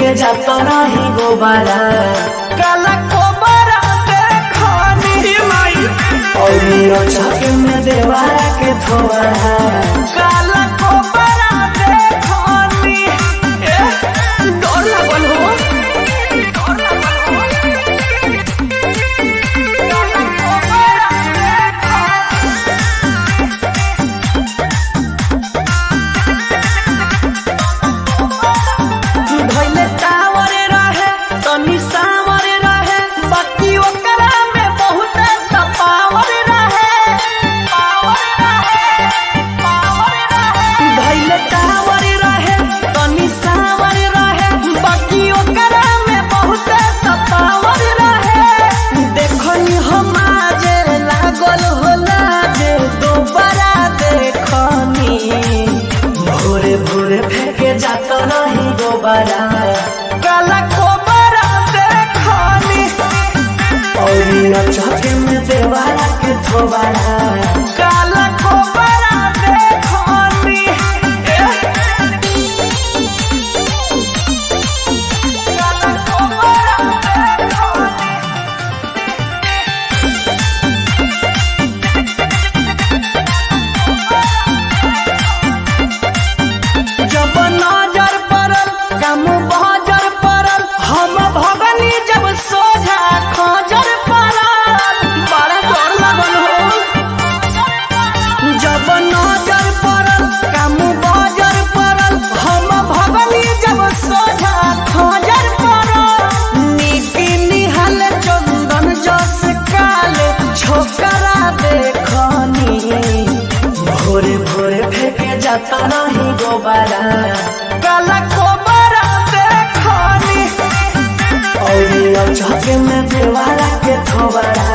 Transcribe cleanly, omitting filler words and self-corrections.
फेंके जाता नहीं गोबारा काला कोबरा देखनी और छके में देवारा के थोड़ा काला कोबरा देखनी डर लगल हो जाता नहीं गोबारा काला कोबरा देखनी और छके में देवारा के थोबारा काला कोबरा देखनी काला कोबरा देखनी जब नजर पड़ल कम बहजर पड़ल हम भगनी जब सोझा खजर पड़ल बड़ा डर लगल हो जब नजर पड़ल कम बहजर पड़ल हम भगनी जब सोझा खजर पड़ल नीति निहल चंदन जस काल छोकरा देखनी भोरे भोरे फेंके जाता नहीं गोबारा काला कोबरा देखनी और छके में देवारा के थोबारा